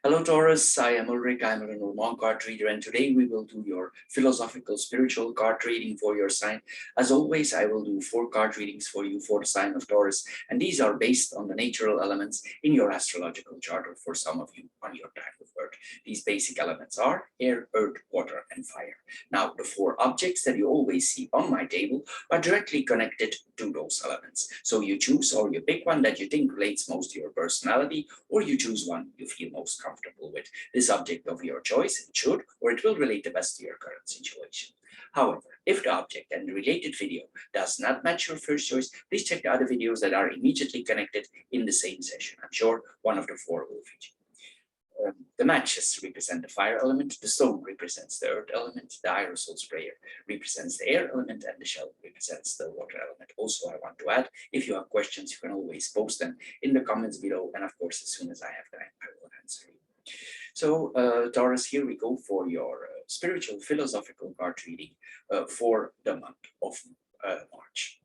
Hello, Taurus. I am Ulrich. I'm a Lenormand card reader, and today we will do your philosophical, spiritual card reading for your sign. As always, I will do 4 card readings for you for the sign of Taurus, and these are based on the natural elements in your astrological chart, or for some of you on your time of birth. These basic elements are air, earth, water, and fire. Now, the 4 objects that you always see on my table are directly connected to those elements. So you choose or you pick one that you think relates most to your personality, or you choose one you feel most comfortable with. This object of your choice, it should or it will relate the best to your current situation. However, if the object and the related video does not match your first choice, please check the other videos that are immediately connected in the same session. I'm sure one of the 4 will feature. The matches represent the fire element, the stone represents the earth element, the aerosol sprayer represents the air element, and the shell represents the water element. Also, I want to add, if you have questions, you can always post them in the comments below, and of course, as soon as I have time, I will answer you. So, Taurus, here we go for your spiritual philosophical card reading for the month of March.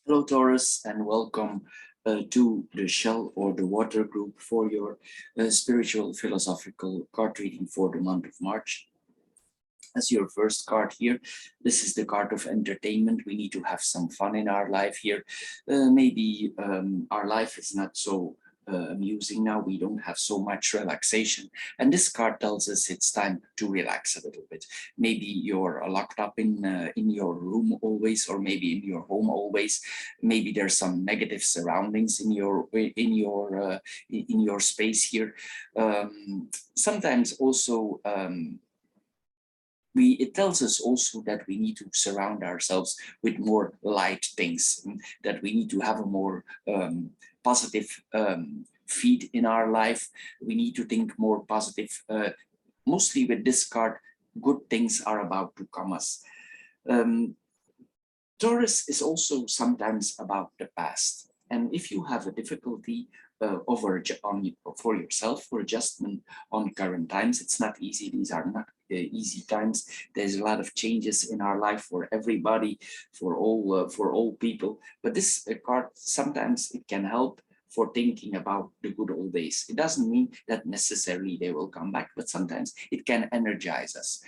Hello, Taurus, and welcome to the shell or the water group for your spiritual philosophical card reading for the month of March. As your first card here, this is the card of entertainment. We need to have some fun in our life here. Maybe our life is not so amusing now. We don't have so much relaxation, and this card tells us it's time to relax a little bit. Maybe you're locked up in your room always, or maybe in your home always. Maybe there's some negative surroundings in your space here. Sometimes also it tells us also that we need to surround ourselves with more light things, that we need to have a more positive feed in our life. We need to think more positive. Mostly with this card, good things are about to come us. Taurus is also sometimes about the past. And if you have a difficulty for yourself, for adjustment on current times, it's not easy. These are not easy times. There's a lot of changes in our life for everybody, for all people. But this card, sometimes it can help for thinking about the good old days. It doesn't mean that necessarily they will come back, but sometimes it can energize us.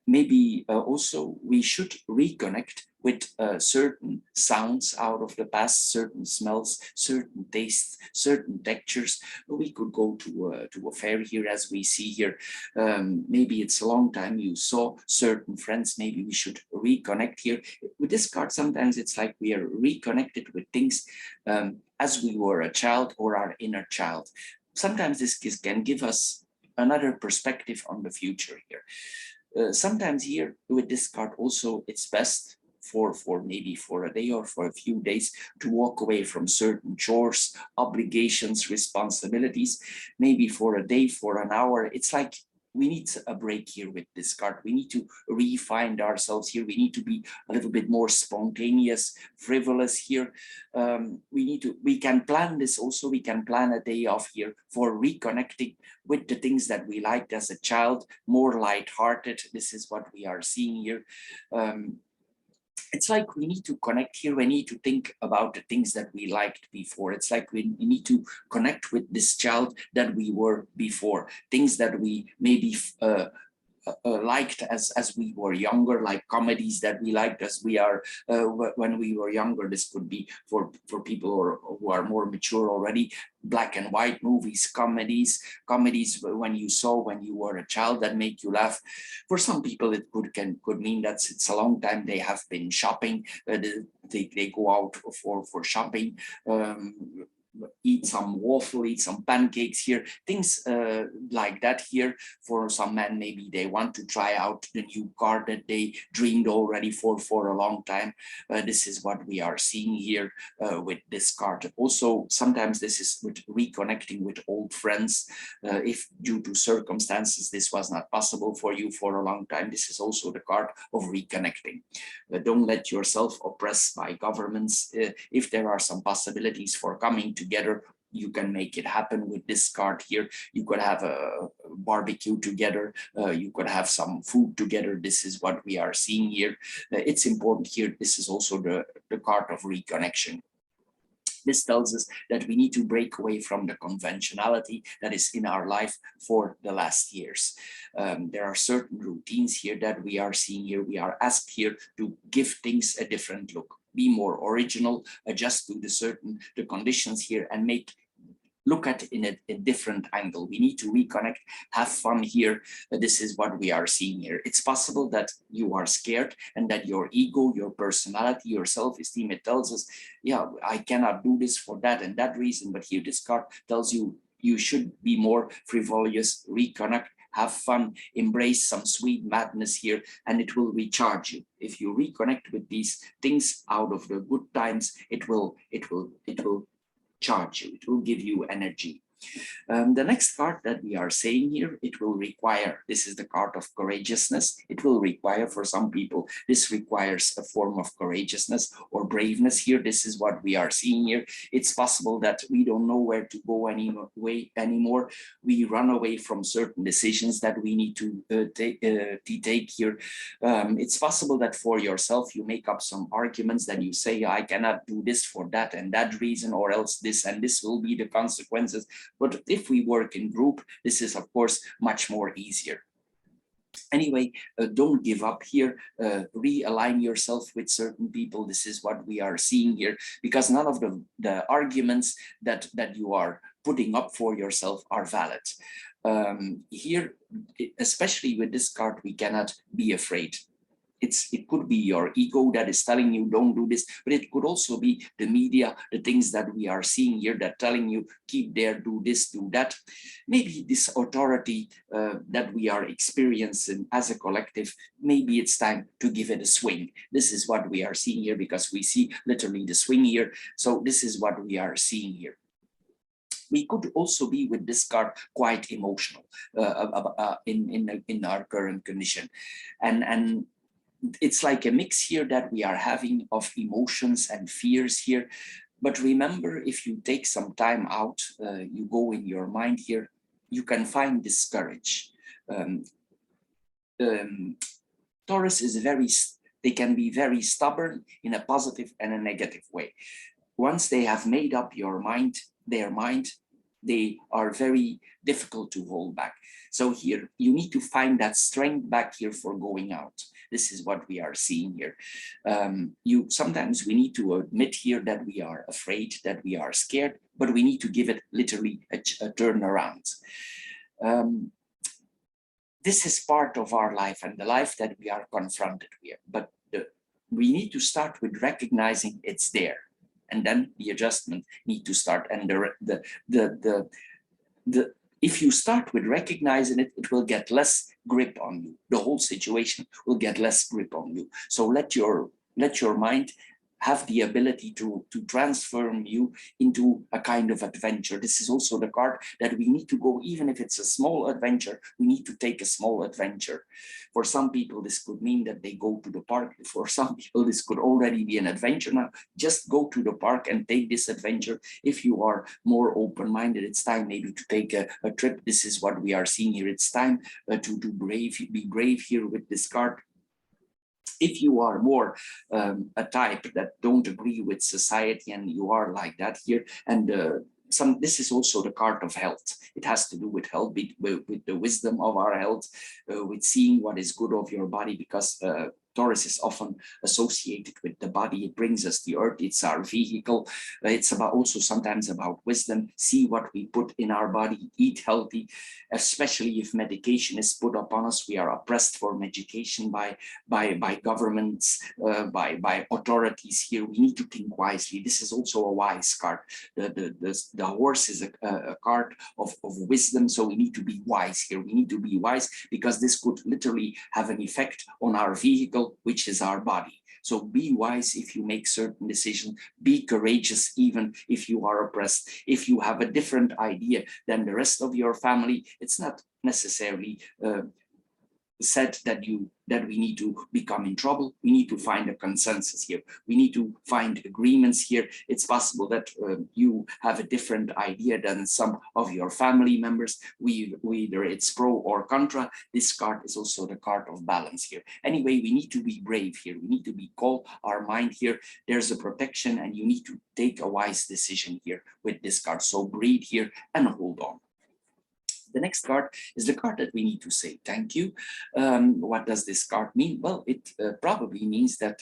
Maybe also we should reconnect with certain sounds out of the past, certain smells, certain tastes, certain textures. We could go to a fair here, as we see here. Maybe it's a long time you saw certain friends. Maybe we should reconnect here. With this card, sometimes it's like we are reconnected with things as we were a child or our inner child. Sometimes this can give us another perspective on the future here. Sometimes here with this card also, it's best for maybe for a day or for a few days to walk away from certain chores, obligations, responsibilities, maybe for a day, for an hour. It's like we need a break here with this card. We need to re-find ourselves here. We need to be a little bit more spontaneous, frivolous here. We can plan this also. We can plan a day off here for reconnecting with the things that we liked as a child, more light-hearted. This is what we are seeing here. It's like we need to connect here. We need to think about the things that we liked before. It's like we need to connect with this child that we were before, things that we maybe liked as we were younger, like comedies that we liked as we are when we were younger. This could be for people who are more mature already. Black and white movies, comedies when you were a child that make you laugh. For some people, it could mean that it's a long time they have been shopping. They go out for shopping. Eat some waffle, eat some pancakes here, things like that here. For some men, maybe they want to try out the new car that they dreamed already for a long time. This is what we are seeing here with this card. Also, sometimes this is with reconnecting with old friends. If due to circumstances this was not possible for you for a long time, this is also the card of reconnecting. Don't let yourself oppressed by governments. If there are some possibilities for coming together, you can make it happen with this card here. You could have a barbecue together. You could have some food together. This is what we are seeing here. It's important here. This is also the card of reconnection. This tells us that we need to break away from the conventionality that is in our life for the last years. There are certain routines here that we are seeing here. We are asked here to give things a different look, be more original, adjust to the conditions here, and look at it in a different angle. We need to reconnect, have fun here. This is what we are seeing here. It's possible that you are scared and that your ego, your personality, your self-esteem, it tells us, yeah, I cannot do this for that and that reason. But here this card tells you, you should be more frivolous, reconnect, have fun, embrace some sweet madness here, and it will recharge you. If you reconnect with these things out of the good times, it will charge you, it will give you energy. The next card that we are saying here, it will require, this is the card of courageousness. It will require, for some people, this requires a form of courageousness or braveness here. This is what we are seeing here. It's possible that we don't know where to go anymore. We run away from certain decisions that we need to take here. It's possible that for yourself, you make up some arguments that you say, I cannot do this for that and that reason, or else this and this will be the consequences. But if we work in group, this is, of course, much more easier. Anyway, don't give up here. Realign yourself with certain people. This is what we are seeing here, because none of the arguments that you are putting up for yourself are valid. Here, especially with this card, we cannot be afraid. It could be your ego that is telling you don't do this, but it could also be the media, the things that we are seeing here that telling you keep there, do this, do that. Maybe this authority that we are experiencing as a collective, maybe it's time to give it a swing. This is what we are seeing here, because we see literally the swing here. So this is what we are seeing here. We could also be with this card quite emotional in our current condition, and it's like a mix here that we are having of emotions and fears here. But remember, if you take some time out, you go in your mind here, you can find this courage. Taurus is they can be very stubborn in a positive and a negative way. Once they have made up their mind, they are very difficult to hold back. So here, you need to find that strength back here for going out. This is what we are seeing here. Sometimes we need to admit here that we are afraid, that we are scared, but we need to give it literally a turnaround. This is part of our life and the life that we are confronted with, but we need to start with recognizing it's there. And then the adjustment need to start. And if you start with recognizing it, it will get less grip on you. The whole situation will get less grip on you. So let your mind have the ability to transform you into a kind of adventure. This is also the card that we need to go, even if it's a small adventure, we need to take a small adventure. For some people, this could mean that they go to the park. For some people, this could already be an adventure now. Just go to the park and take this adventure. If you are more open-minded, it's time maybe to take a trip. This is what we are seeing here. It's time to be brave here with this card. If you are more a type that don't agree with society and you are like that here, and this is also the card of health. It has to do with health, with the wisdom of our health, with seeing what is good of your body, because Taurus is often associated with the body. It brings us the earth. It's our vehicle. It's also sometimes about wisdom. See what we put in our body. Eat healthy, especially if medication is put upon us. We are oppressed for medication by governments, by authorities here. We need to think wisely. This is also a wise card. The horse is a card of wisdom. So we need to be wise here. We need to be wise, because this could literally have an effect on our vehicle, which is our body. So be wise if you make certain decisions. Be courageous even if you are oppressed. If you have a different idea than the rest of your family, it's not necessarily said that we need to become in trouble. We need to find a consensus here. We need to find agreements here. It's possible that you have a different idea than some of your family members. Whether it's pro or contra, this card is also the card of balance here. Anyway, we need to be brave here. We need to be calm our mind here. There's a protection, and you need to take a wise decision here with this card. So breathe here and hold on. The next card is the card that we need to say thank you. What does this card mean? Well, it probably means that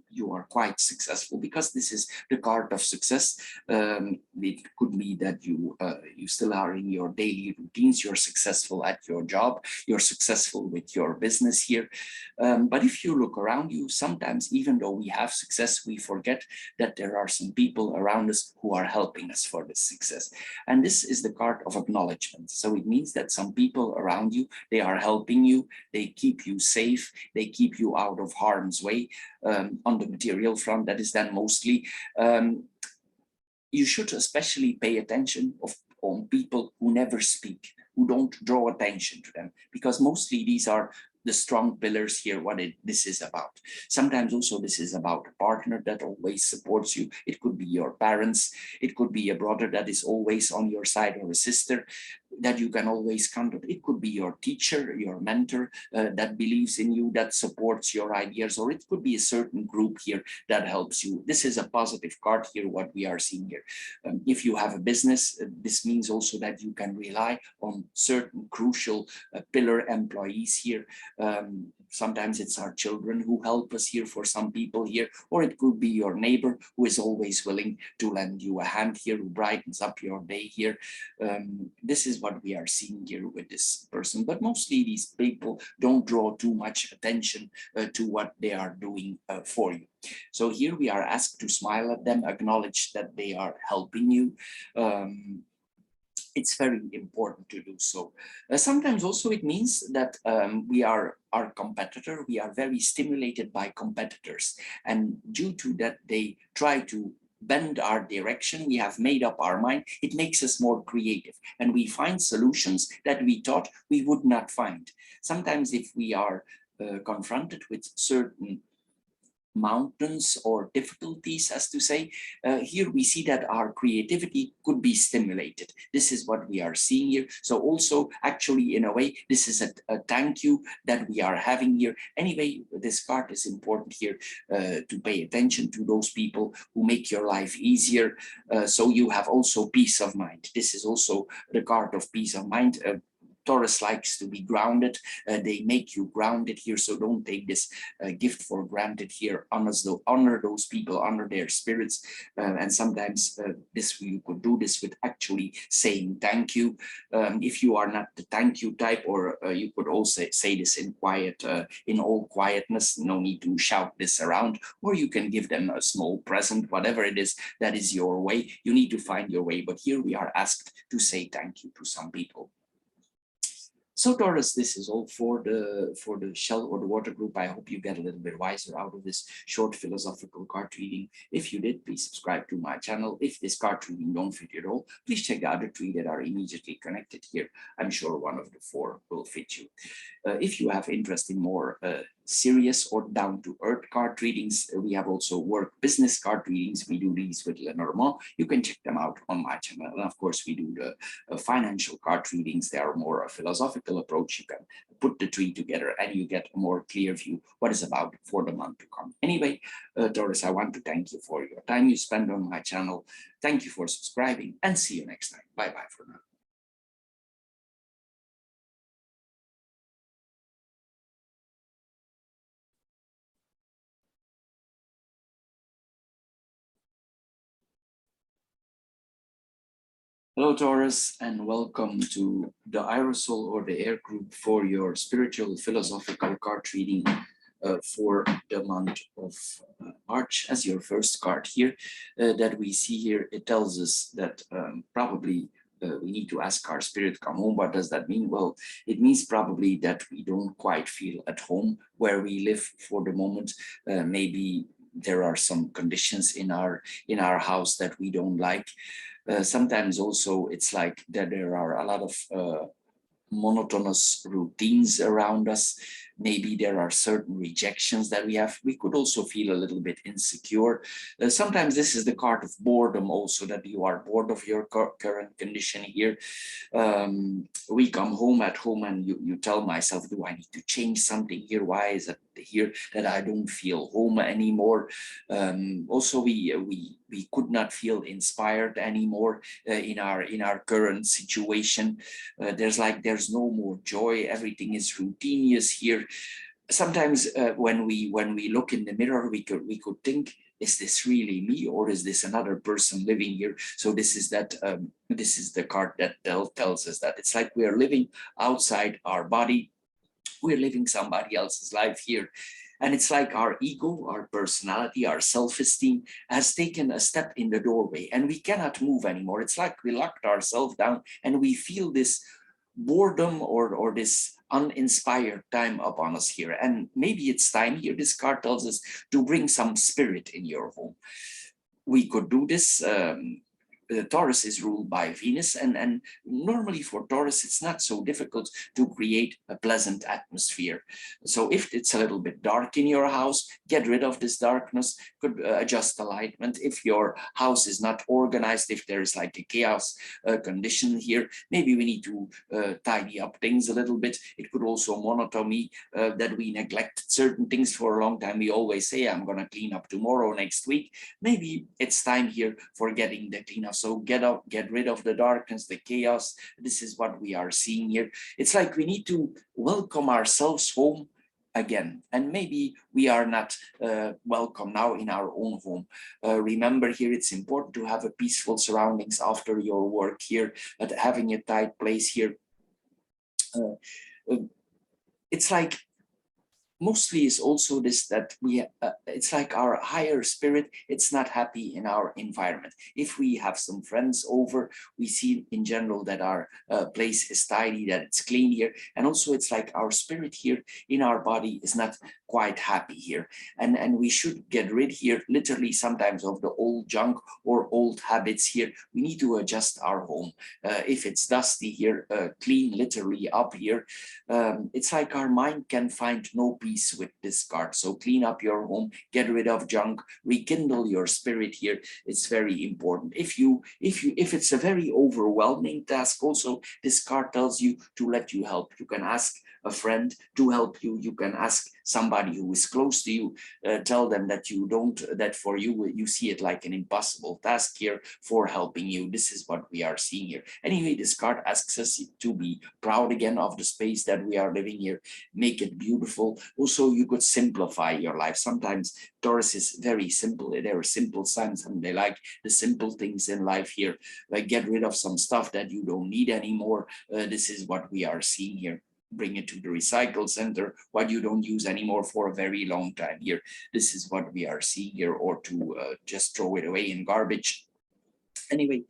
you are quite successful, because this is the card of success. It could be that you still are in your daily routines, you're successful at your job, you're successful with your business here. But if you look around you, sometimes even though we have success, we forget that there are some people around us who are helping us for this success. And this is the card of acknowledgement. So it means that some people around you, they are helping you, they keep you safe, they keep you out of harm's way. On the material front, that is then mostly. You should especially pay attention on people who never speak, who don't draw attention to them, because mostly these are the strong pillars here, what this is about. Sometimes also this is about a partner that always supports you. It could be your parents, it could be a brother that is always on your side, or a sister that you can always count on. It could be your teacher, your mentor that believes in you, that supports your ideas, or it could be a certain group here that helps you. This is a positive card here, what we are seeing here. If you have a business, this means also that you can rely on certain crucial pillar employees here. Sometimes it's our children who help us here for some people here, or it could be your neighbor who is always willing to lend you a hand here, who brightens up your day here. This is what we are seeing here with this person, but mostly these people don't draw too much attention to what they are doing for you. So here we are asked to smile at them, acknowledge that they are helping you. It's very important to do so. Sometimes also it means that we are our competitor. We are very stimulated by competitors, and due to that, they try to bend our direction. We have made up our mind. It makes us more creative, and we find solutions that we thought we would not find. Sometimes if we are confronted with certain mountains or difficulties, as to say, here we see that our creativity could be stimulated. This is what we are seeing here. So also, actually, in a way, this is a thank you that we are having here. Anyway, this card is important here to pay attention to those people who make your life easier. So you have also peace of mind. This is also the card of peace of mind. Taurus likes to be grounded. They make you grounded here, so don't take this gift for granted here. Honor those people, honor their spirits, and sometimes you could do this with actually saying thank you. If you are not the thank you type, or you could also say this in quiet, in all quietness. No need to shout this around, or you can give them a small present, whatever it is that is your way. You need to find your way, but here we are asked to say thank you to some people. So Taurus, this is all for the shell or the water group. I hope you get a little bit wiser out of this short philosophical card reading. If you did, please subscribe to my channel. If this card reading don't fit you at all, please check the other three that are immediately connected here. I'm sure one of the four will fit you. If you have interest in more serious or down-to-earth card readings, we have also work business card readings. We do these with Lenormand. You can check them out on my channel. And of course, we do the financial card readings. They are more a philosophical approach. You can put the three together and you get a more clear view what is about for the month to come. Anyway, Taurus, I want to thank you for your time you spend on my channel. Thank you for subscribing, and see you next time. Bye-bye for now. Hello, Taurus, and welcome to the Aerosol or the Air group for your spiritual philosophical card reading for the month of March. As your first card here that we see here, it tells us that probably we need to ask our spirit, come home. What does that mean? Well, it means probably that we don't quite feel at home where we live for the moment. Maybe there are some conditions in our house that we don't like. Sometimes also it's like that there are a lot of monotonous routines around us. Maybe there are certain rejections that we have. We could also feel a little bit insecure. Sometimes this is the card of boredom also, that you are bored of your current condition here. We come home and you tell myself, do I need to change something here? Why is it here that I don't feel home anymore? Also, we could not feel inspired anymore in our current situation. There's no more joy. Everything is routinous here. Sometimes when we look in the mirror, we could think, is this really me, or is this another person living here? So this is the card that tells us that it's like we are living outside our body. We're living somebody else's life here. And it's like our ego, our personality, our self-esteem has taken a step in the doorway, and we cannot move anymore. It's like we locked ourselves down, and we feel this boredom or this uninspired time upon us here. And maybe it's time here, this card tells us, to bring some spirit in your home. We could do this. Taurus is ruled by Venus, and normally for Taurus, it's not so difficult to create a pleasant atmosphere. So if it's a little bit dark in your house, get rid of this darkness, could adjust alignment. If your house is not organized, if there is like a chaos condition here, maybe we need to tidy up things a little bit. It could also monotony, that we neglect certain things for a long time. We always say, I'm going to clean up tomorrow, next week. Maybe it's time here for getting the cleanup. So get rid of the darkness, the chaos. This is what we are seeing here. It's like we need to welcome ourselves home again. And maybe we are not welcome now in our own home. Remember here, it's important to have a peaceful surroundings after your work here, but having a tight place here. It's like mostly is also this, that we it's like our higher spirit, it's not happy in our environment. If we have some friends over, we see in general that our place is tidy, that it's clean here. And also it's like our spirit here in our body is not quite happy here. And we should get rid here literally sometimes of the old junk or old habits here. We need to adjust our home. If it's dusty here, clean literally up here. It's like our mind can find no peace with this card. So clean up your home, get rid of junk, rekindle your spirit here. It's very important. If it's a very overwhelming task, also this card tells you to let you help. You can ask a friend to help you. You can ask somebody who is close to you. Tell them that that for you see it like an impossible task here for helping you. This is what we are seeing here. Anyway, this card asks us to be proud again of the space that we are living here. Make it beautiful. Also, you could simplify your life. Sometimes Taurus is very simple. They're simple signs, and they like the simple things in life here. Like get rid of some stuff that you don't need anymore. This is what we are seeing here. Bring it to the recycle center, what you don't use anymore for a very long time here. This is what we are seeing here, or to just throw it away in garbage. Anyway,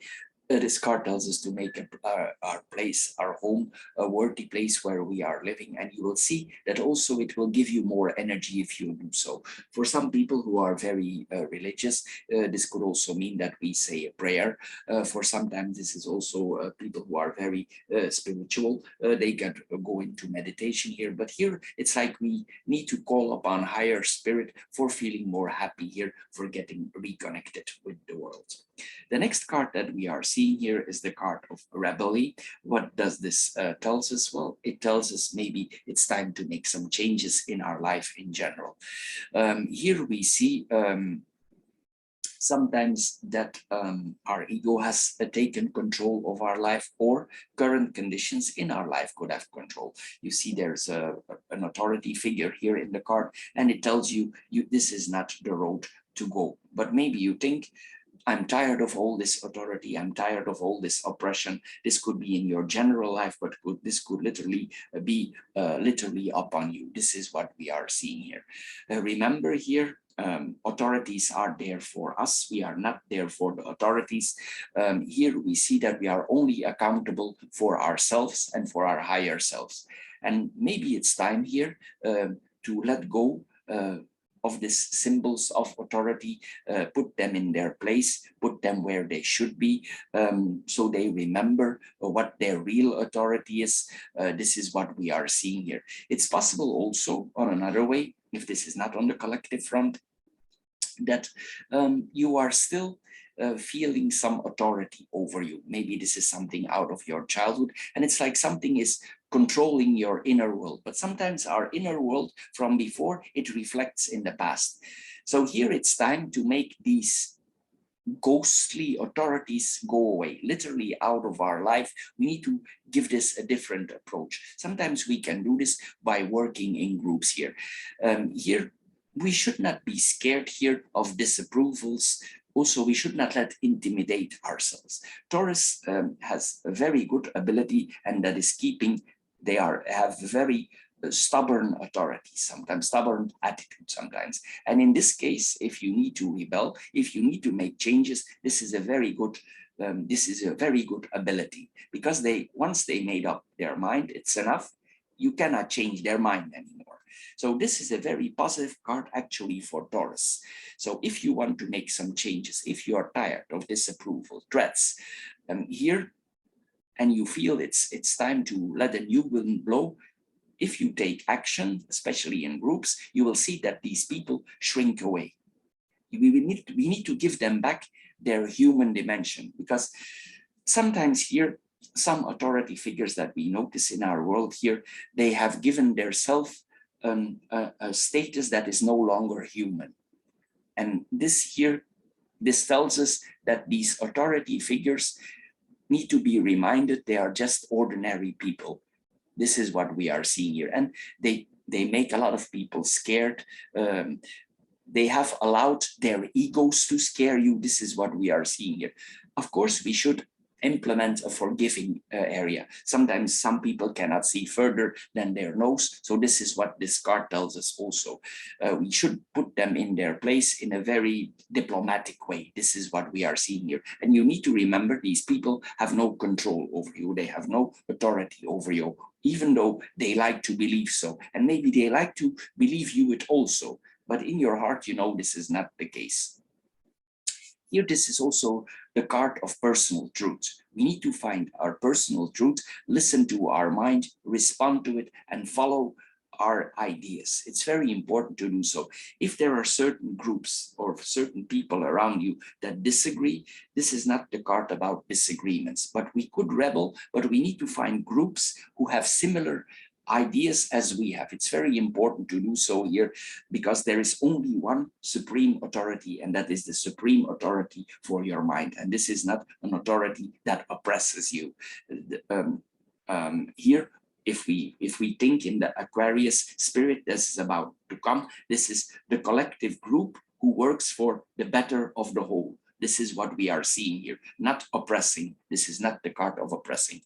this card tells us to make our place, our home, a worthy place where we are living. And you will see that also it will give you more energy if you do so. For some people who are very religious, this could also mean that we say a prayer. For sometimes this is also people who are very spiritual. They can go into meditation here. But here it's like we need to call upon higher spirit for feeling more happy here, for getting reconnected with the world. The next card that we are seeing here is the card of rebellion. What does this tells us? Well, it tells us maybe it's time to make some changes in our life in general. Here we see sometimes that our ego has taken control of our life, or current conditions in our life could have control. You see there's an authority figure here in the card, and it tells you this is not the road to go. But maybe you think, I'm tired of all this authority. I'm tired of all this oppression. This could be in your general life, but this could literally be literally upon you. This is what we are seeing here. Remember here, authorities are there for us. We are not there for the authorities. Here we see that we are only accountable for ourselves and for our higher selves. And maybe it's time here to let go of these symbols of authority, put them in their place, put them where they should be, so they remember what their real authority is. This is what we are seeing here. It's possible also on another way, if this is not on the collective front, that you are still feeling some authority over you. Maybe this is something out of your childhood, and it's like something is controlling your inner world. But sometimes our inner world from before, it reflects in the past. So here it's time to make these ghostly authorities go away, literally out of our life. We need to give this a different approach. Sometimes we can do this by working in groups here. Here, we should not be scared here of disapprovals. Also, we should not let intimidate ourselves. Taurus has a very good ability, and that is keeping, have very stubborn authority, sometimes stubborn attitude sometimes. And in this case, if you need to rebel, if you need to make changes, this is a very good ability, because once they made up their mind, it's enough. You cannot change their mind anymore. So this is a very positive card actually for Taurus. So if you want to make some changes, if you are tired of disapproval, threats, here, and you feel it's time to let a new wind blow, if you take action, especially in groups, you will see that these people shrink away. We need to give them back their human dimension, because sometimes here, some authority figures that we notice in our world here, they have given their self a status that is no longer human. And this tells us that these authority figures need to be reminded they are just ordinary people. This is what we are seeing here. And they make a lot of people scared. They have allowed their egos to scare you. This is what we are seeing here. Of course, we should implement a forgiving area. Sometimes some people cannot see further than their nose. So this is what this card tells us also. We should put them in their place in a very diplomatic way. This is what we are seeing here. And you need to remember, these people have no control over you. They have no authority over you, even though they like to believe so. And maybe they like to believe you it also. But in your heart, you know this is not the case. Here, this is also the card of personal truth. We need to find our personal truth, listen to our mind, respond to it, and follow our ideas. It's very important to do so. If there are certain groups or certain people around you that disagree, this is not the card about disagreements, but we could rebel, but we need to find groups who have similar ideas as we have. It's very important to do so here, because there is only one supreme authority, and that is the supreme authority for your mind. And this is not an authority that oppresses you. Here, if we think in the Aquarius spirit, this is about to come. This is the collective group who works for the better of the whole. This is what we are seeing here, not oppressing. This is not the card of oppressing.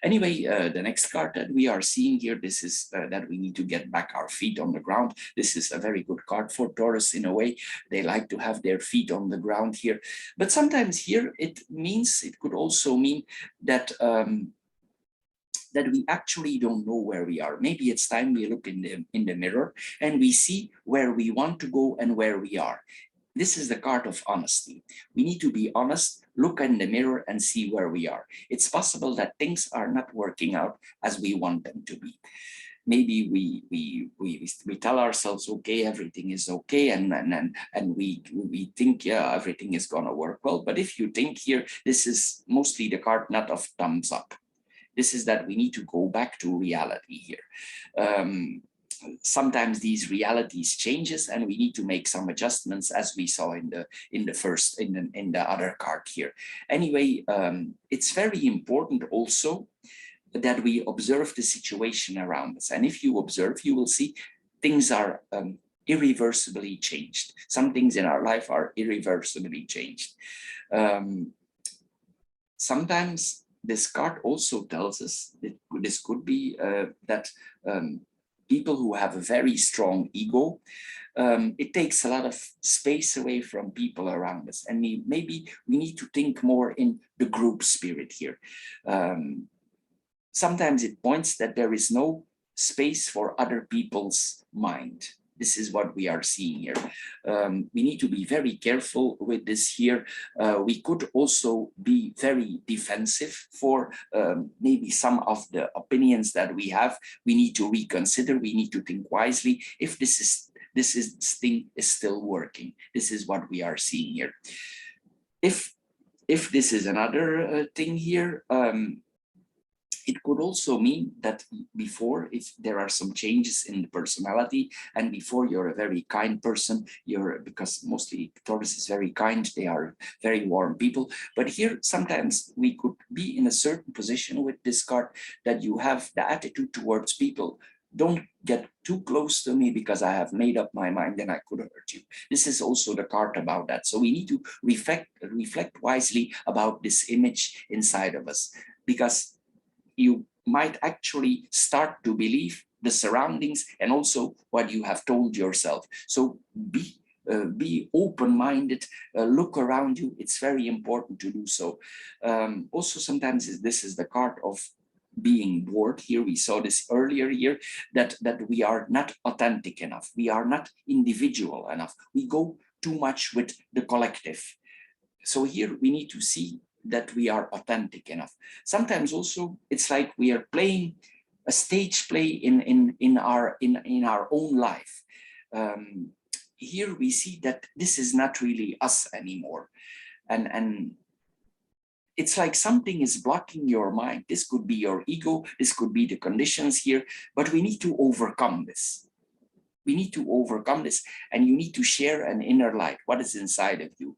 Anyway, the next card that we are seeing here, this is that we need to get back our feet on the ground. This is a very good card for Taurus in a way. They like to have their feet on the ground here. But sometimes here it could also mean that that we actually don't know where we are. Maybe it's time we look in the mirror and we see where we want to go and where we are. This is the card of honesty. We need to be honest, look in the mirror and see where we are. It's possible that things are not working out as we want them to be. Maybe we tell ourselves, okay, everything is okay, and we think, yeah, everything is gonna work well. But if you think here, this is mostly the card not of thumbs up. This is that we need to go back to reality here. Sometimes these realities changes, and we need to make some adjustments, as we saw in the other card here. Anyway, it's very important also that we observe the situation around us. And if you observe, you will see things are irreversibly changed. Some things in our life are irreversibly changed. Sometimes this card also tells us that this could be that people who have a very strong ego, it takes a lot of space away from people around us. And maybe we need to think more in the group spirit here. Sometimes it points that there is no space for other people's mind. This is what we are seeing here. We need to be very careful with this here. We could also be very defensive for maybe some of the opinions that we have. We need to reconsider. We need to think wisely if this thing is still working. This is what we are seeing here. If this is another thing here, it could also mean that before, if there are some changes in the personality, and before you're a very kind person, because mostly Taurus is very kind, they are very warm people. But here, sometimes we could be in a certain position with this card that you have the attitude towards people. Don't get too close to me because I have made up my mind and I could hurt you. This is also the card about that. So we need to reflect wisely about this image inside of us, because you might actually start to believe the surroundings and also what you have told yourself. So be open-minded, look around you. It's very important to do so. Also, sometimes this is the card of being bored. Here we saw this earlier here, that we are not authentic enough. We are not individual enough. We go too much with the collective. So here we need to see that we are authentic enough. Sometimes also it's like we are playing a stage play in our own life. Here we see that this is not really us anymore, and it's like something is blocking your mind. This could be your ego, this could be the conditions here, but we need to overcome this. We need to overcome this, and you need to share an inner light, what is inside of you.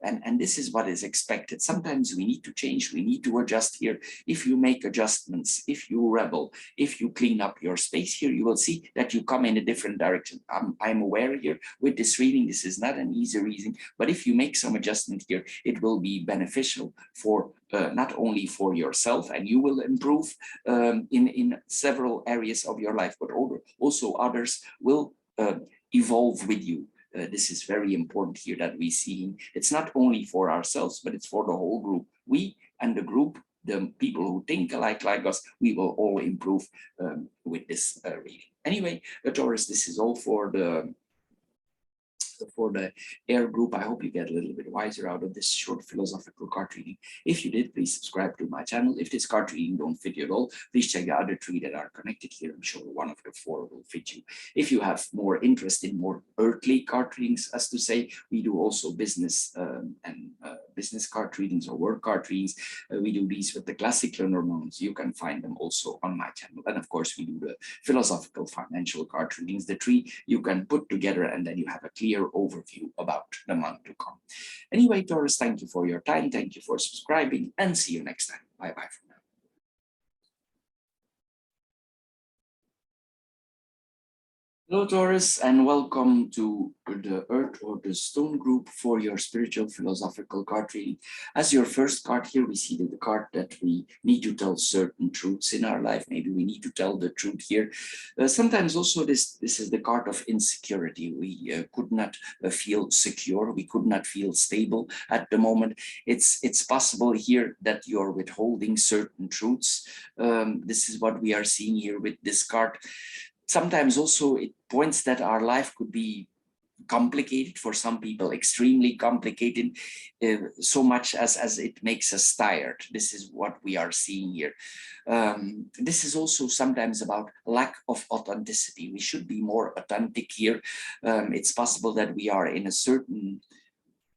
And this is what is expected. Sometimes we need to change, we need to adjust here. If you make adjustments, if you rebel, if you clean up your space here, you will see that you come in a different direction. I'm aware here with this reading, this is not an easy reading, but if you make some adjustment here, it will be beneficial for not only for yourself, and you will improve in several areas of your life, but also others will evolve with you. This is very important here that we see. It's not only for ourselves, but it's for the whole group. We and the group, the people who think like us, we will all improve with this reading. Anyway, Taurus, this is all for the air group. I hope you get a little bit wiser out of this short philosophical card reading. If you did, please subscribe to my channel. If this card reading don't fit you at all, please check the other three that are connected here. I'm sure one of the four will fit you. If you have more interest in more earthly card readings, as to say, we do also business and business card readings or work card readings. We do these with the classic Lenormand. You can find them also on my channel. And of course, we do the philosophical financial card readings. The three you can put together, and then you have a clear overview about the month to come. Anyway, Taurus, thank you for your time. Thank you for subscribing, and see you next time. Bye-bye for now. Hello, Taurus, and welcome to the Earth or the Stone group for your spiritual philosophical card reading. As your first card here, we see the card that we need to tell certain truths in our life. Maybe we need to tell the truth here. Sometimes also this is the card of insecurity. We could not feel secure. We could not feel stable at the moment. It's possible here that you're withholding certain truths. This is what we are seeing here with this card. Sometimes also it points that our life could be complicated, for some people extremely complicated, so much as it makes us tired. This is what we are seeing here. This is also sometimes about lack of authenticity. We should be more authentic here. It's possible that we are in a certain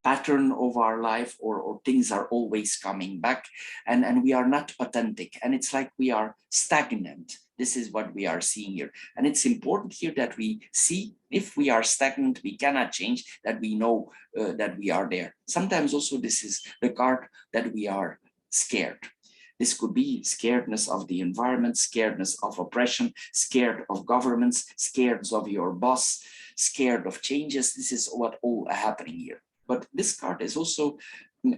pattern of our life, or things are always coming back, and we are not authentic, and it's like we are stagnant. This is what we are seeing here, and it's important here that we see if we are stagnant, we cannot change, that we know that we are there. Sometimes also this is the card that we are scared. This could be scaredness of the environment, scaredness of oppression, scared of governments, scared of your boss, scared of changes. This is what all happening here. But this card is also,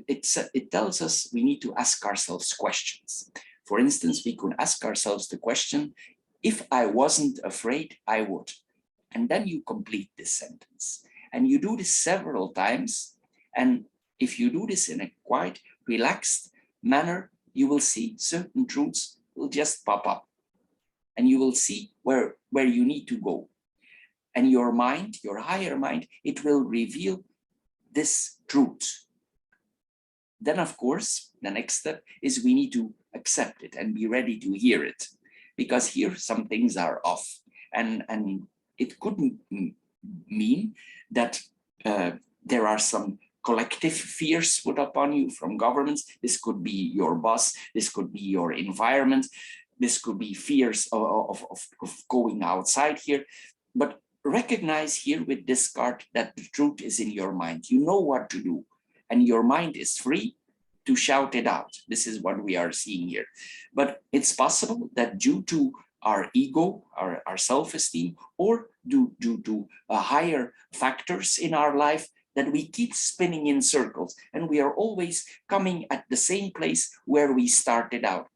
it tells us we need to ask ourselves questions. For instance, we could ask ourselves the question, if I wasn't afraid, I would. And then you complete this sentence. And you do this several times. And if you do this in a quite relaxed manner, you will see certain truths will just pop up. And you will see where you need to go. And your mind, your higher mind, it will reveal this truth. Then, of course, the next step is we need to accept it and be ready to hear it, because here some things are off. And it could mean that there are some collective fears put upon you from governments. This could be your boss, this could be your environment, this could be fears of going outside here. But recognize here with this card that the truth is in your mind. You know what to do, and your mind is free to shout it out. This is what we are seeing here. But it's possible that due to our ego, our self-esteem, or due to higher factors in our life, that we keep spinning in circles and we are always coming at the same place where we started out.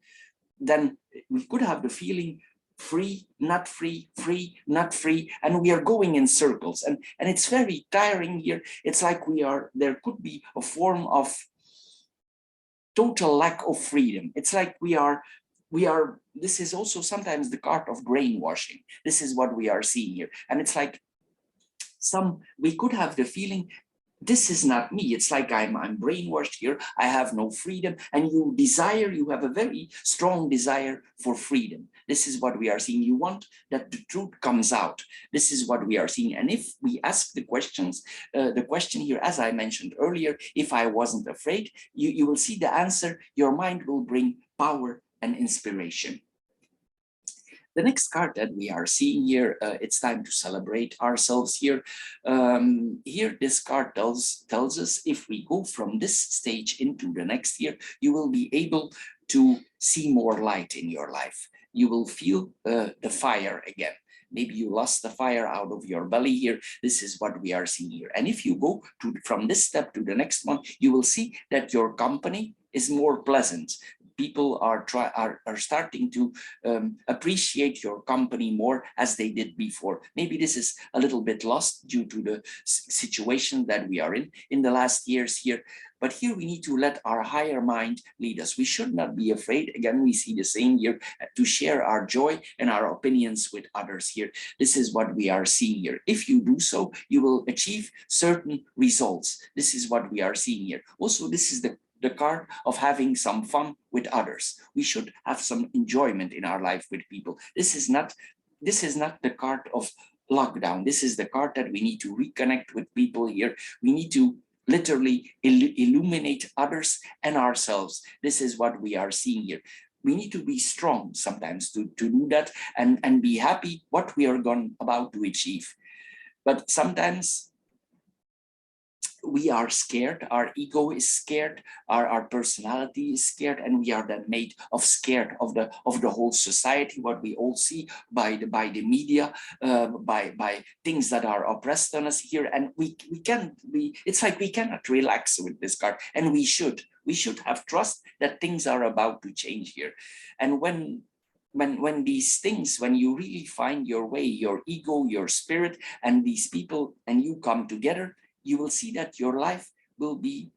Then we could have the feeling free, not free, free, not free, and we are going in circles. And it's very tiring here. It's like there could be a form of total lack of freedom. It's like this is also sometimes the card of brainwashing. This is what we are seeing here. And it's like we could have the feeling, this is not me. It's like I'm brainwashed here. I have no freedom. And you have a very strong desire for freedom. This is what we are seeing. You want that the truth comes out. This is what we are seeing. And if we ask the question here, as I mentioned earlier, if I wasn't afraid, you will see the answer. Your mind will bring power and inspiration. The next card that we are seeing here, it's time to celebrate ourselves here. Here, this card tells us if we go from this stage into the next year, you will be able to see more light in your life. You will feel the fire again. Maybe you lost the fire out of your belly here. This is what we are seeing here. And if you go from this step to the next one, you will see that your company is more pleasant. People are starting to appreciate your company more as they did before. Maybe this is a little bit lost due to the situation that we are in the last years here. But here we need to let our higher mind lead us. We should not be afraid. Again, we see the same here, to share our joy and our opinions with others here. This is what we are seeing here. If you do so, you will achieve certain results. This is what we are seeing here. Also, this is the card of having some fun with others. We should have some enjoyment in our life with people. This is not the card of lockdown. This is the card that we need to reconnect with people here. We need to literally illuminate others and ourselves. This is what we are seeing here. We need to be strong sometimes to do that and be happy what we are about to achieve. But sometimes we are scared, our ego is scared, our personality is scared, and we are then made of scared of the whole society, what we all see by the media, by things that are oppressed on us here. And it's like we cannot relax with this card, and we should have trust that things are about to change here. And when these things, when you really find your way, your ego, your spirit, and these people, and you come together, you will see that your life will be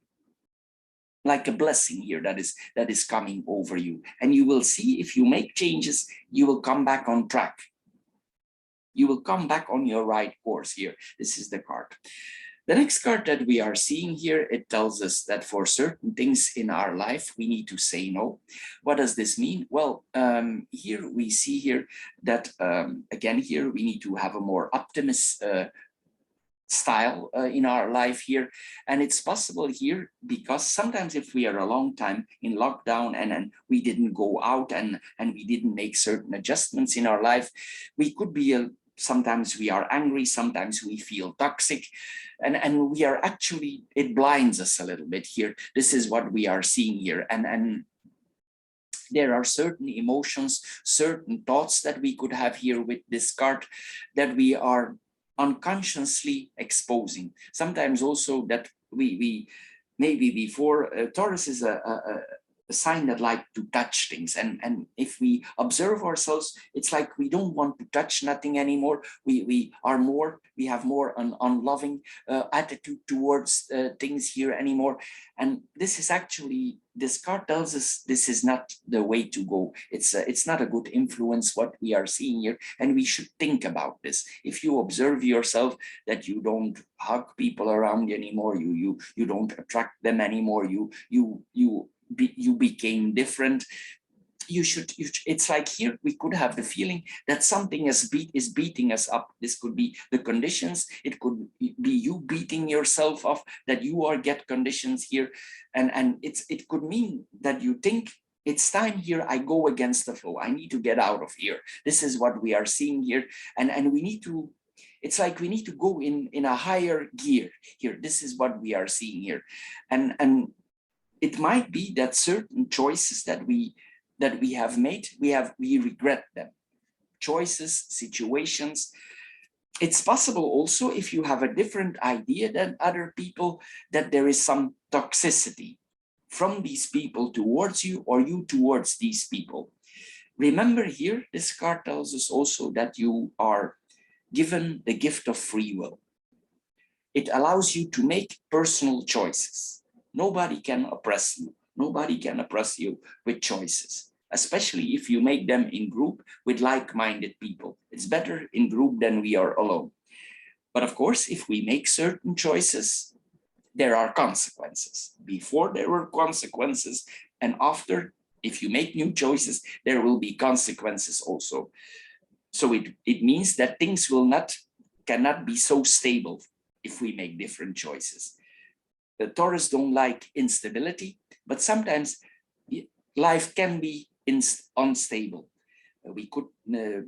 like a blessing here that is coming over you. And you will see, if you make changes, you will come back on track. You will come back on your right course here. This is the card. The next card that we are seeing here, it tells us that for certain things in our life, we need to say no. What does this mean? Well, here we see here that, again, here we need to have a more optimist style in our life here. And it's possible here because sometimes if we are a long time in lockdown and we didn't go out and we didn't make certain adjustments in our life, we could be sometimes we are angry, sometimes we feel toxic, and we are actually, it blinds us a little bit here. This is what we are seeing here. And there are certain emotions, certain thoughts that we could have here with this card that we are unconsciously exposing. Sometimes also that we maybe before, Taurus is a sign that like to touch things, and if we observe ourselves, it's like we don't want to touch nothing anymore. We have more an unloving attitude towards things here anymore. And this is actually, this card tells us this is not the way to go. It's not a good influence what we are seeing here, and we should think about this. If you observe yourself that you don't hug people around you anymore, you don't attract them anymore, you became different, it's like here we could have the feeling that something is beating us up. This could be the conditions, it could be you beating yourself up, that you are get conditions here, and it could mean that you think it's time here, I go against the flow, I need to get out of here. This is what we are seeing here, and we need to, it's like we need to go in a higher gear here. This is what we are seeing here, and it might be that certain choices that we have made, we regret them. Choices, situations. It's possible also, if you have a different idea than other people, that there is some toxicity from these people towards you, or you towards these people. Remember here, this card tells us also that you are given the gift of free will. It allows you to make personal choices. Nobody can oppress you. Nobody can oppress you with choices, especially if you make them in group with like-minded people. It's better in group than we are alone. But of course, if we make certain choices, there are consequences. Before there were consequences, and after, if you make new choices, there will be consequences also. So it means that things cannot be so stable if we make different choices. The Taurus don't like instability, but sometimes life can be unstable. We could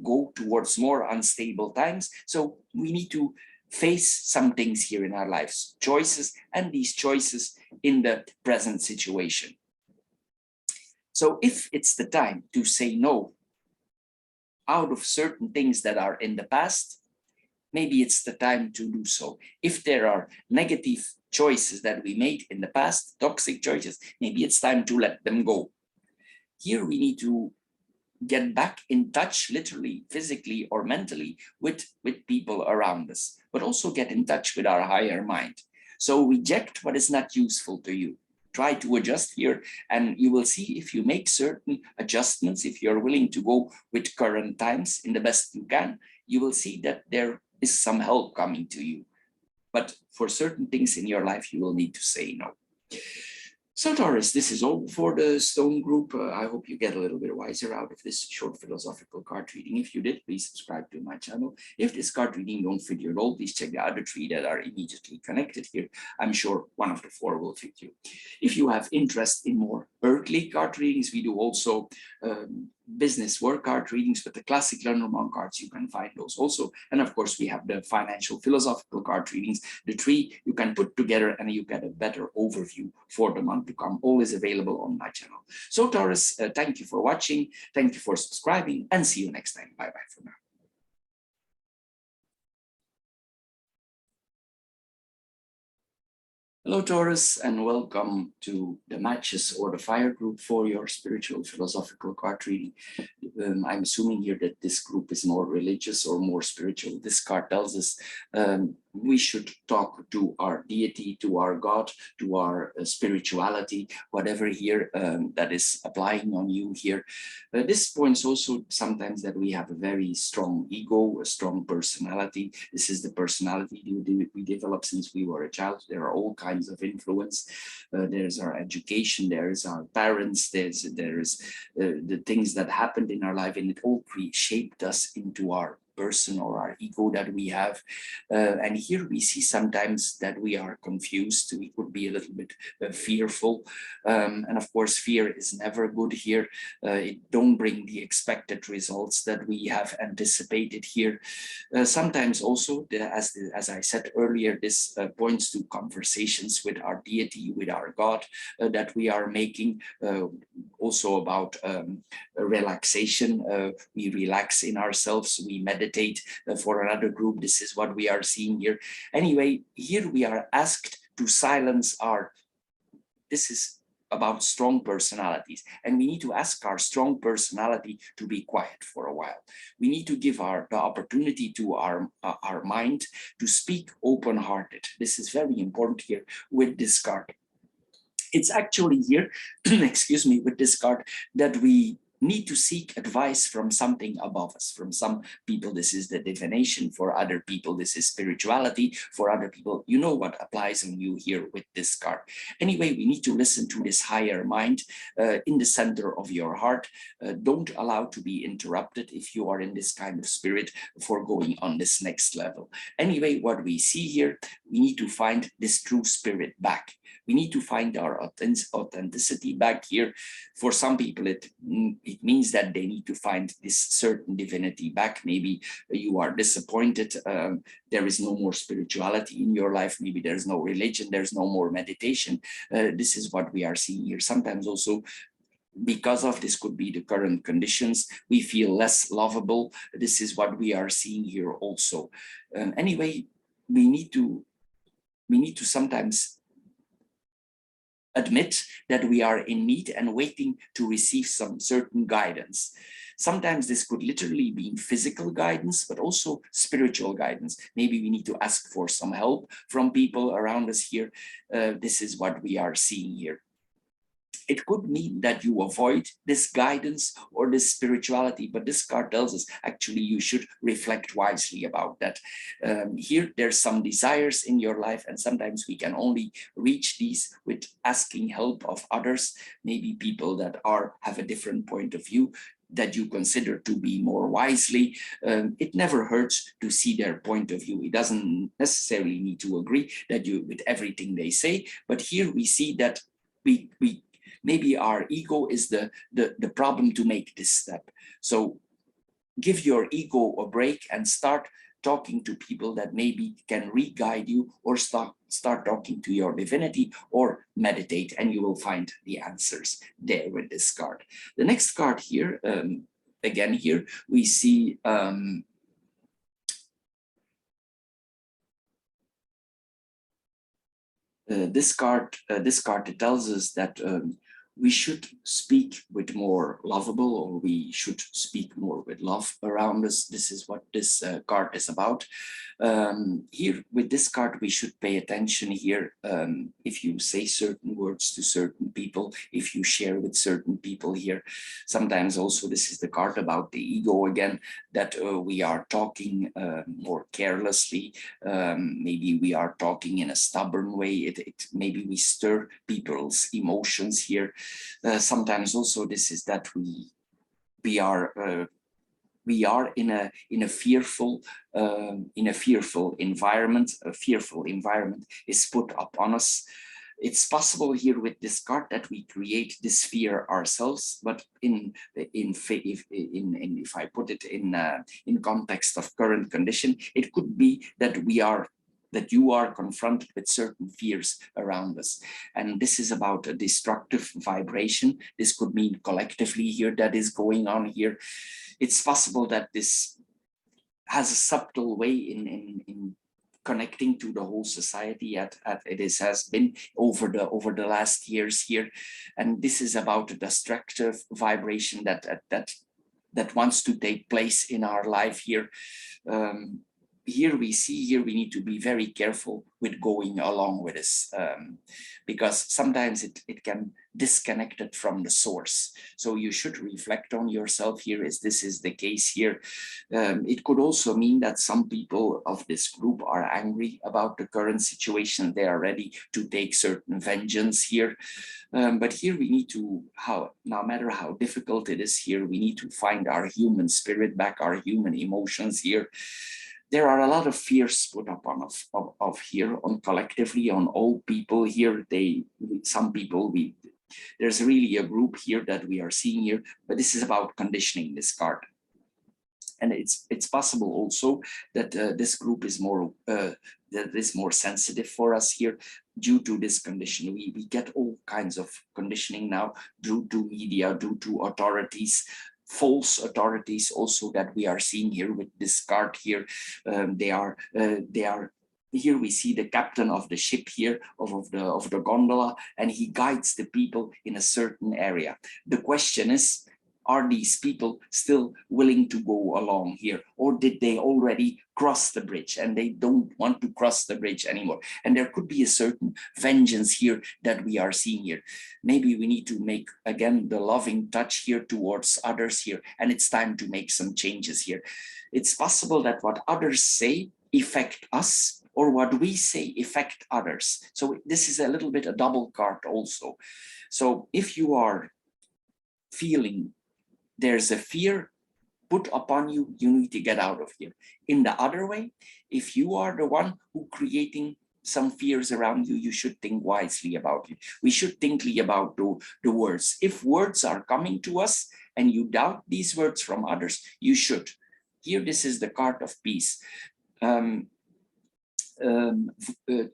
go towards more unstable times. So we need to face some things here in our lives, choices, and these choices in the present situation. So if it's the time to say no out of certain things that are in the past, maybe it's the time to do so. If there are negative choices that we made in the past, toxic choices, maybe it's time to let them go. Here we need to get back in touch, literally, physically, or mentally, with people around us, but also get in touch with our higher mind. So reject what is not useful to you. Try to adjust here, and you will see, if you make certain adjustments, if you're willing to go with current times in the best you can, you will see that there is some help coming to you. But for certain things in your life, you will need to say no. So Taurus, this is all for the Stone group. I hope you get a little bit wiser out of this short philosophical card reading. If you did, please subscribe to my channel. If this card reading don't fit your role, please check the other 3 that are immediately connected here. I'm sure one of the 4 will fit you. If you have interest in more earthly card readings, we do also business work card readings with the classic Lenormand cards. You can find those also. And of course, we have the financial philosophical card readings. The 3 you can put together and you get a better overview for the month to come. All is available on my channel. So Taurus, thank you for watching. Thank you for subscribing, and see you next time. Bye-bye for now. Hello Taurus, and welcome to the matches or the fire group for your spiritual philosophical card reading. I'm assuming here that this group is more religious or more spiritual. This card tells us we should talk to our deity, to our God, to our spirituality, whatever here that is applying on you here. This points also sometimes that we have a very strong ego, a strong personality. This is the personality we develop since we were a child. There are all kinds of influence. There's our education, there's our parents, there's the things that happened in our life, and it all shaped us into our person or our ego that we have. And here we see sometimes that we are confused. We could be a little bit fearful. And of course, fear is never good here. It don't bring the expected results that we have anticipated here. Sometimes also, as I said earlier, this points to conversations with our deity, with our God that we are making. Also about relaxation. We relax in ourselves, we meditate. For another group, this is what we are seeing here. Anyway, here we are asked to silence this is about strong personalities, and we need to ask our strong personality to be quiet for a while. We need to give the opportunity to our mind to speak open-hearted. This is very important here with this card. It's actually here, excuse me, with this card that we need to seek advice from something above us. From some people, this is the divination. For other people, this is spirituality. For other people, you know what applies on you here with this card. Anyway, we need to listen to this higher mind in the center of your heart. Don't allow to be interrupted if you are in this kind of spirit for going on this next level. Anyway, what we see here, we need to find this true spirit back. We need to find our authenticity back here. For some people, it means that they need to find this certain divinity back. Maybe you are disappointed. There is no more spirituality in your life. Maybe there's no religion. There's no more meditation. This is what we are seeing here. Sometimes also, because of this could be the current conditions, we feel less lovable. This is what we are seeing here also. Anyway, we need to sometimes admit that we are in need and waiting to receive some certain guidance. Sometimes this could literally be physical guidance, but also spiritual guidance. Maybe we need to ask for some help from people around us here. This is what we are seeing here. It could mean that you avoid this guidance or this spirituality, but this card tells us actually you should reflect wisely about that. Here, there's some desires in your life, and sometimes we can only reach these with asking help of others, maybe people that have a different point of view that you consider to be more wisely. It never hurts to see their point of view. It doesn't necessarily need to agree with everything they say, but here we see that maybe our ego is the problem to make this step. So give your ego a break and start talking to people that maybe can re-guide you, or start talking to your divinity, or meditate, and you will find the answers there with this card. The next card here, again here, we see this card tells us that we should speak with more lovable, or we should speak more with love around us. This is what this card is about. Here with this card, we should pay attention here. If you say certain words to certain people, if you share with certain people here, sometimes also this is the card about the ego again, that we are talking more carelessly. Maybe we are talking in a stubborn way. Maybe we stir people's emotions here. Sometimes also this is that we are in a fearful environment. A fearful environment is put upon us. It's possible here with this card that we create this fear ourselves, but if I put it in context of current condition, it could be that you are confronted with certain fears around us. And this is about a destructive vibration. This could mean collectively here that is going on here. It's possible that this has a subtle way in connecting to the whole society as it has been over the last years here. And this is about a destructive vibration that wants to take place in our life here. Here we need to be very careful with going along with this, because sometimes it can disconnect it from the source. So you should reflect on yourself here, as this is the case here. It could also mean that some people of this group are angry about the current situation. They are ready to take certain vengeance here. But here we need to, no matter how difficult it is here, we need to find our human spirit back, our human emotions here. There are a lot of fears put up on us here, on collectively, on all people here. Some people, there's really a group here that we are seeing here, but this is about conditioning, this card. And it's possible also that this group is more sensitive for us here due to this condition. We get all kinds of conditioning now due to media, due to authorities, false authorities also that we are seeing here with this card here. They are here we see the captain of the ship here, of the gondola, and he guides the people in a certain area. The question is, are these people still willing to go along here, or did they already cross the bridge and they don't want to cross the bridge anymore? And there could be a certain vengeance here that we are seeing here. Maybe we need to make, again, the loving touch here towards others here, and it's time to make some changes here. It's possible that what others say affect us, or what we say affect others. So this is a little bit a double card also. So if you are feeling there's a fear put upon you, you need to get out of here. In the other way, if you are the one who creating some fears around you, you should think wisely about it. We should think about the words. If words are coming to us and you doubt these words from others, you should. Here, this is the card of peace.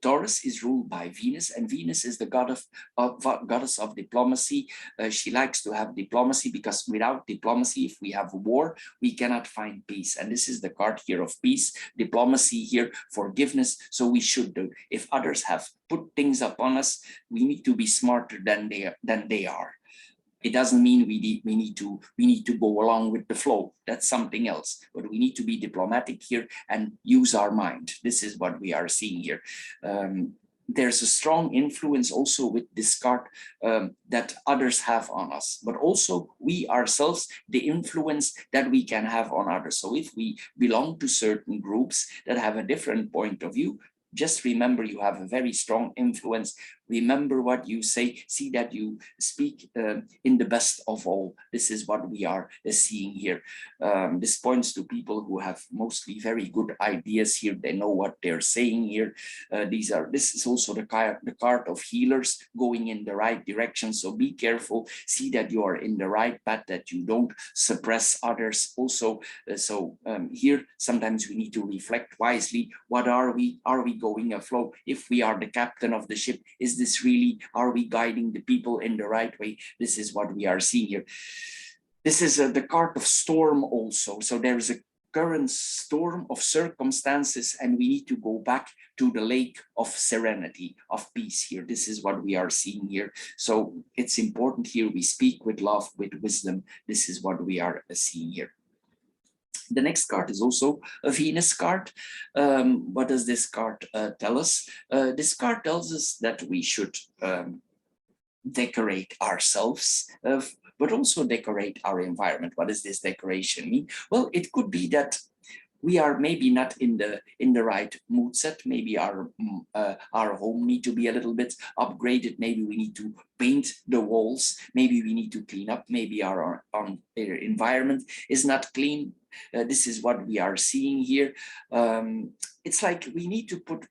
Taurus is ruled by Venus, and Venus is the goddess of diplomacy. She likes to have diplomacy, because without diplomacy, if we have war, we cannot find peace. And this is the card here of peace, diplomacy here, forgiveness. So we should do. If others have put things upon us, we need to be smarter than they are. It doesn't mean we need to go along with the flow. That's something else. But we need to be diplomatic here and use our mind. This is what we are seeing here. There's a strong influence also with this card that others have on us, but also we ourselves, the influence that we can have on others. So if we belong to certain groups that have a different point of view, just remember you have a very strong influence. Remember what you say. See that you speak in the best of all. This is what we are seeing here. This points to people who have mostly very good ideas here. They know what they're saying here. This is also the card of healers going in the right direction. So be careful. See that you are in the right path, that you don't suppress others. Also, here sometimes we need to reflect wisely. What are we? Are we going afloat? If we are the captain of the ship, is this really, are we guiding the people in the right way? This is what we are seeing here. This is the card of storm also. So there is a current storm of circumstances, and we need to go back to the lake of serenity, of peace here. This is what we are seeing here. So it's important here we speak with love, with wisdom. This is what we are seeing here. The next card is also a Venus card. What does this card tell us? This card tells us that we should decorate ourselves, but also decorate our environment. What does this decoration mean? Well, it could be that we are maybe not in the right mood set. Maybe our home need to be a little bit upgraded. Maybe we need to paint the walls. Maybe we need to clean up. Maybe our environment is not clean. This is what we are seeing here. It's like we need to put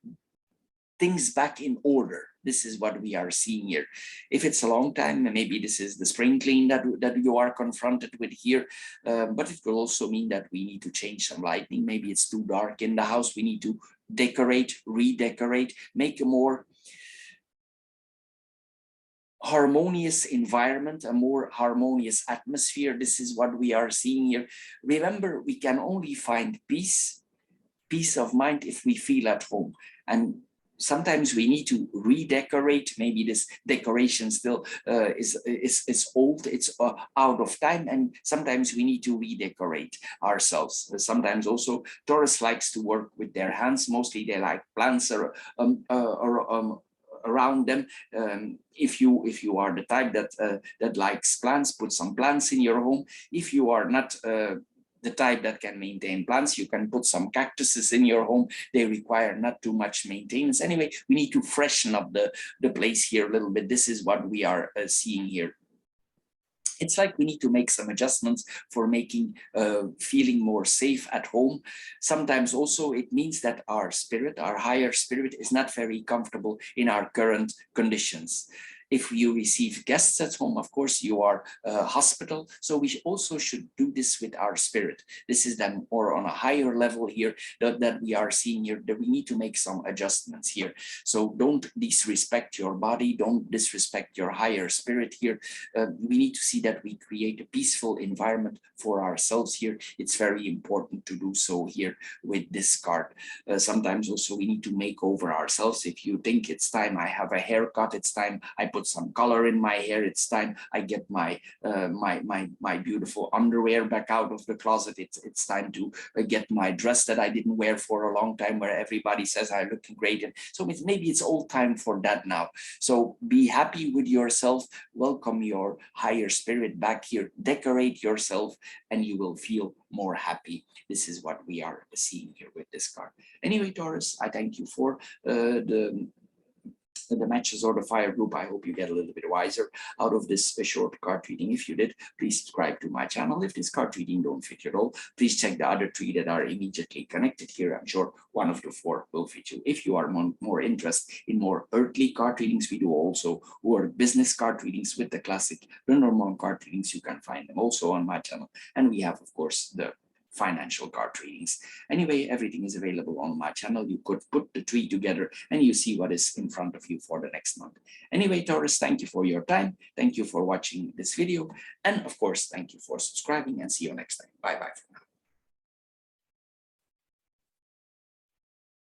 things back in order. This is what we are seeing here. If it's a long time, maybe this is the spring clean that you are confronted with here. But it will also mean that we need to change some lighting. Maybe it's too dark in the house. We need to decorate, redecorate, make a more harmonious environment, a more harmonious atmosphere. This is what we are seeing here. Remember, we can only find peace of mind if we feel at home. And sometimes we need to redecorate. Maybe this decoration still is old, it's out of time, and sometimes we need to redecorate ourselves. Sometimes also Taurus likes to work with their hands. Mostly they like plants around them. If you are the type that likes plants, put some plants in your home. If you are not the type that can maintain plants, you can put some cactuses in your home. They require not too much maintenance. Anyway, we need to freshen up the place here a little bit. This is what we are seeing here. It's like we need to make some adjustments for making feeling more safe at home. Sometimes also it means that our spirit, our higher spirit, is not very comfortable in our current conditions. If you receive guests at home, of course, you are a hospital. So we also should do this with our spirit. This is then more on a higher level here that we are seeing here, that we need to make some adjustments here. So don't disrespect your body, don't disrespect your higher spirit here. We need to see that we create a peaceful environment for ourselves here. It's very important to do so here with this card. Sometimes also we need to make over ourselves. If you think it's time I have a haircut, it's time I put some color in my hair, it's time I get my my beautiful underwear back out of the closet, it's time to get my dress that I didn't wear for a long time, where everybody says I'm looking great. And so maybe it's all time for that now. So be happy with yourself, welcome your higher spirit back here, decorate yourself, and you will feel more happy. This is what we are seeing here with this card. Anyway, Taurus, I thank you for the matches or the fire group. I hope you get a little bit wiser out of this short card reading. If you did, please subscribe to my channel. If this card reading don't fit you at all, please check the other 3 that are immediately connected here. I'm sure one of the 4 will fit you. If you are more interested in more earthly card readings, we do also or business card readings with the classic Lenormand card readings. You can find them also on my channel. And we have, of course, the financial card readings. Anyway, everything is available on my channel. You could put the 3 together and you see what is in front of you for the next month. Anyway, Taurus, thank you for your time. Thank you for watching this video. And of course, thank you for subscribing, and see you next time. Bye-bye for now.